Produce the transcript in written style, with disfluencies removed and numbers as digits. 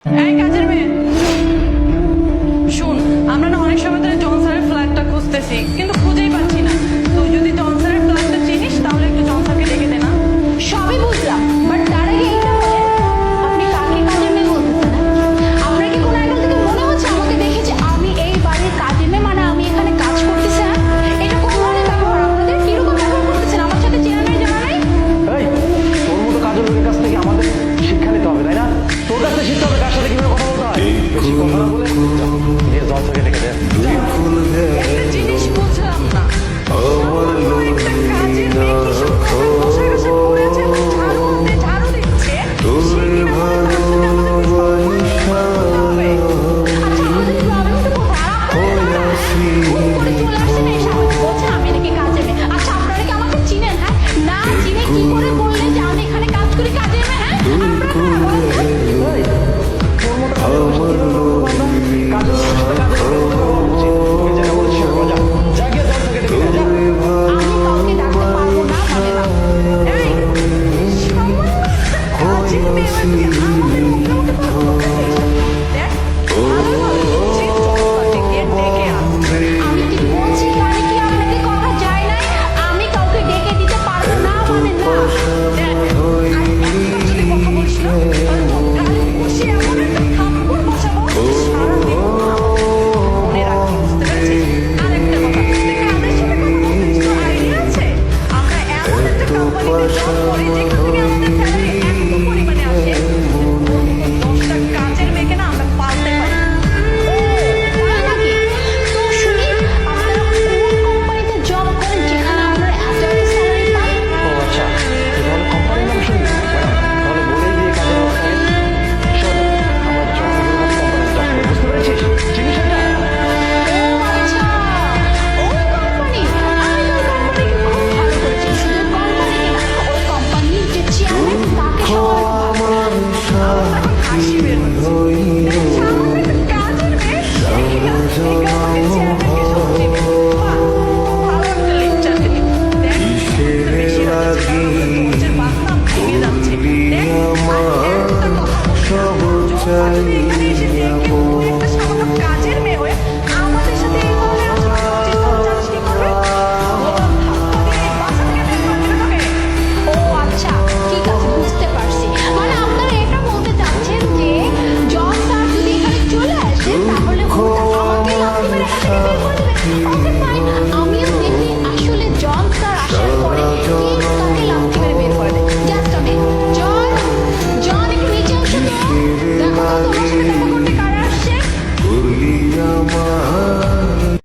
এই কাজের মেয়ে শুন, আমরা না অনেক সময় ধরে জনসারের ফ্ল্যাটটা খুঁজতেছি কিন্তু খুঁজেই পাচ্ছি না। তুই যদি জনসারের ফ্ল্যাটটা চিনিস তাহলে একটু জনসারকে ডেকে দে না। সবই বুঝলাম, বাট তার আগে এইটা বলেন, আপনি কাকে কাজের মেয়ে বলতেছেন? আপনার কি কোনো অ্যাঙ্গেল থেকে মনে হচ্ছে আমাকে দেখে যে আমি এই বাড়ির কাজের মেয়ে, মানে আমি এখানে কাজ করতেছি? এটা কোন ধরনের ব্যবহার আপনাদের? কিরকম ব্যবহার করতেছেন? আমার সাথে চেনা নাই জানা নাই? এই তোর মতো কাজের লোকের কাছ থেকে আমাদের শিক্ষা নিতে হবে, তাই না? তোর কাছে শিখতে হবে কার সাথে কিভাবে কথা বলতে হয়। বেশি কথা না বলে গিয়ে জনসারকে ডেকে দে। একটা জিনিস বুঝলাম না, সামান্য একটা কাজের মেয়ে কিসব ঘরে বসে বসে পড়েছে এবং ঝাড়ু দিচ্ছে, সে কিনা আমাদের কাছ থেকে আমাদের আচ্ছা, আপনারা কি আমাকে চিনেন? হ্যাঁ, না চিনে কি করে বললেন যে আমি এখানে কাজ করি কাজের মেয়ে? হ্যাঁ, তোর মতো কাজের লোকের সাথে কাজের লোকের সাথে কথা বলা উচিত। তোকে যেটা বলছি সেটা কর, যা। যা গিয়ে জনসারকে ডেকে দে, যা। আমি কাউকে ডাকতে পারবো না, মানে না। এই সামান্য একটা কাজের মেয়ে হয়ে তুই আমাদের মুখে মুখে কথা বলতেছিস? দেখ, ভালোই ভালো বলছি, জনসারকে গিয়ে ডেকে আন। আমি কি বলছি, কানে কি আপনাদের কথা যায় নাই? আমি কাউকে ডেকে দিতে পারবো না, মানে না। দেখ, একদম যদি কথা বলিস না, তাহলে তোর গায়ে বসে এমন একটা থাপ্পড় বসাবো, সারাদিন মনে রাখবি, বুঝতে পেরেছিস? আরেকটা কথা, তুই কাদের সাথে কথা বলছিস তোর আইডিয়া আছে? আমরা এমন একটা কোম্পানিতে জব করি যেখান থেকে আমাদের স্যালারি এত পরিমাণে আসে, 10টা কাজের মেয়েকে না আমরা পালতে পারি। তাই নাকি? তো শুনি, আপনারা কোন কোম্পানিতে জব করেন যেখানে আপনারা এত এত স্যালারি পান? ও আচ্ছা, তুই তাহলে কোম্পানির নাম শুনবি? তাহলে বলেই দিয়ে কাজের ব্যবস্থা করি। শোন, আমরা জনগণের কোম্পানিতে জব করি, বুঝতে পেরেছিস? চিনিস এটা? ও আচ্ছা, ওই কোম্পানি। আমি তো ওই কোম্পানিকে খুব ভালো করে চিনি। শুধু কোম্পানি না, ওই কোম্পানির যে চেয়ারম্যান তাকে সবাই খুব ভালো করে চিনি। আমার তখন হাসি বের হচ্ছে। দেখ, সামান্য একটা কাজের মেয়ে, সেই কোম্পানির চেয়ারম্যানকে সব চিনে। বাহ, খুব ভালো একটা লেকচার দিলি। দেখ, বেশি হচ্ছে, তোর বাথরুম ভেঙে যাচ্ছে। দেখ, আর একটা কথা বলছি না, জনতা যদি এখানে এসে দেখে তুই একটা